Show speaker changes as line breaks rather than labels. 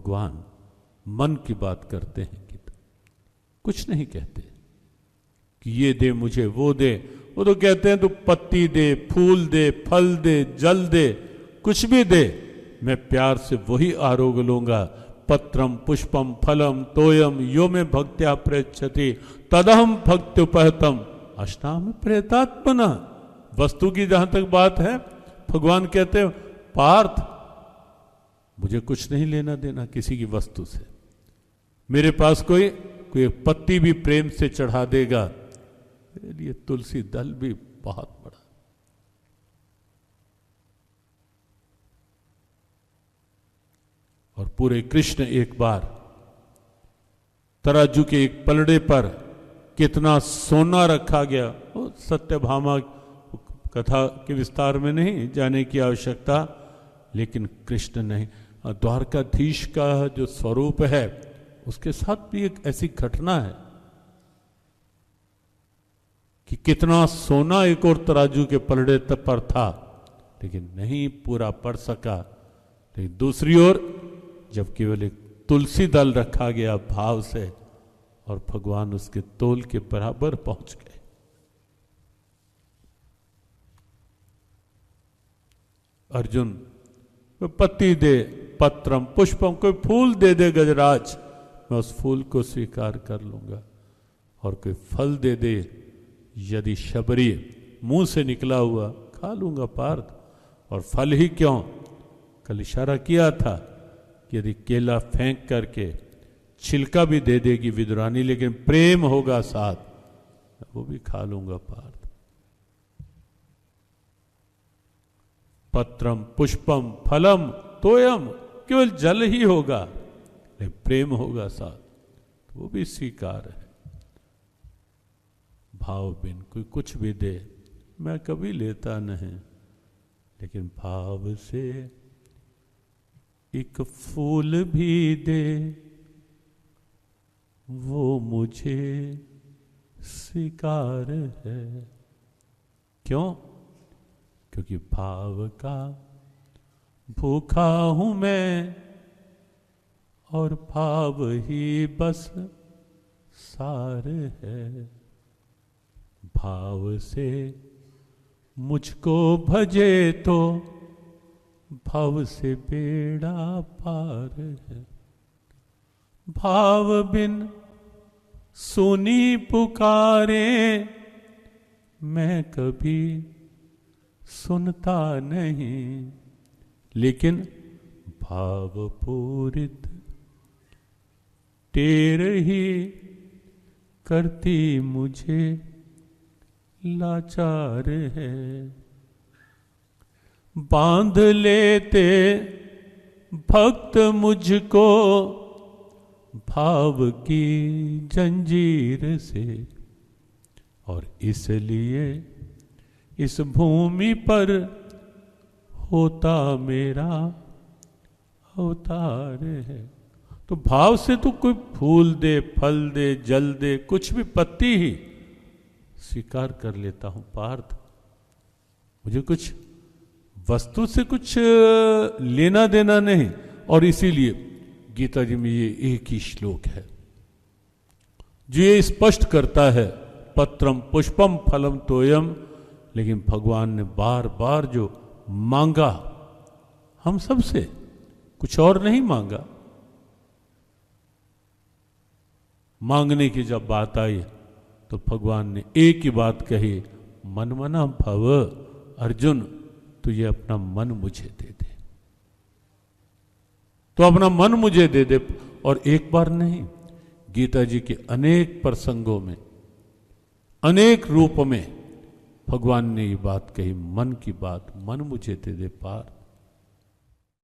भगवान मन की बात करते हैं गीता, कुछ नहीं कहते कि ये दे मुझे, वो दे। वो तो कहते हैं तू पत्ती दे, फूल दे, फल दे, जल दे, कुछ भी दे, मैं प्यार से वही आरोग्य लूंगा। पत्रम पुष्पम फलम तोयम यो में भक्त्या प्रयच्छति तदहम भक्त्युपहतम अष्टाम प्रेतात्मना। वस्तु की जहां तक बात है, भगवान कहते हैं पार्थ मुझे कुछ नहीं लेना देना किसी की वस्तु से। मेरे पास कोई एक पत्ती भी प्रेम से चढ़ा देगा, मेरे लिए तुलसी दल भी बहुत बड़ा। और पूरे कृष्ण एक बार तराजू के एक पलड़े पर कितना सोना रखा गया, वो सत्यभामा कथा के विस्तार में नहीं जाने की आवश्यकता, लेकिन कृष्ण नहीं, द्वारकाधीश का जो स्वरूप है उसके साथ भी एक ऐसी घटना है कि कितना सोना एक और तराजू के पलड़े पर था, लेकिन नहीं पूरा पड़ सका। लेकिन दूसरी ओर जब केवल एक तुलसी दल रखा गया भाव से, और भगवान उसके तोल के बराबर पहुंच गए। अर्जुन कोई पत्ती दे, पत्रम पुष्पम, कोई फूल दे दे गजराज, मैं उस फूल को स्वीकार कर लूंगा। और कोई फल दे दे, यदि शबरी मुंह से निकला हुआ, खा लूंगा पार्थ। और फल ही क्यों, कल इशारा किया था कि यदि केला फेंक करके छिलका भी दे देगी विदुरानी, लेकिन प्रेम होगा साथ, वो भी खा लूंगा पार्थ। पत्रम पुष्पम फलम तोयम, केवल जल ही होगा, लेकिन प्रेम होगा साथ, तो वो भी स्वीकार है। भाव बिन कोई कुछ भी दे, मैं कभी लेता नहीं, लेकिन भाव से एक फूल भी दे, वो मुझे स्वीकार है। क्यों? क्योंकि भाव का भूखा हूं मैं, और भाव ही बस सार है। भाव से मुझको भजे तो भाव से बेड़ा पार है। भाव बिन सुनी पुकारे, मैं कभी सुनता नहीं, लेकिन भाव पूरित टेर ही करती मुझे लाचार है। बांध लेते भक्त मुझको भाव की जंजीर से, और इसलिए इस भूमि पर होता मेरा अवतार है। तो भाव से तो कोई फूल दे, फल दे, जल दे, कुछ भी, पत्ती ही स्वीकार कर लेता हूं पार्थ। मुझे कुछ वस्तु से कुछ लेना देना नहीं। और इसीलिए गीता जी में ये एक ही श्लोक है जो ये स्पष्ट करता है, पत्रम पुष्पम फलम तोयम। लेकिन भगवान ने बार बार जो मांगा हम सबसे, कुछ और नहीं मांगा। मांगने की जब बात आई तो भगवान ने एक ही बात कही, मनमना भव। अर्जुन तू ये अपना मन मुझे दे दे, तो अपना मन मुझे दे दे। और एक बार नहीं, गीता जी के अनेक प्रसंगों में, अनेक रूप में भगवान ने ये बात कही, मन की बात, मन मुझे दे दे पार्थ।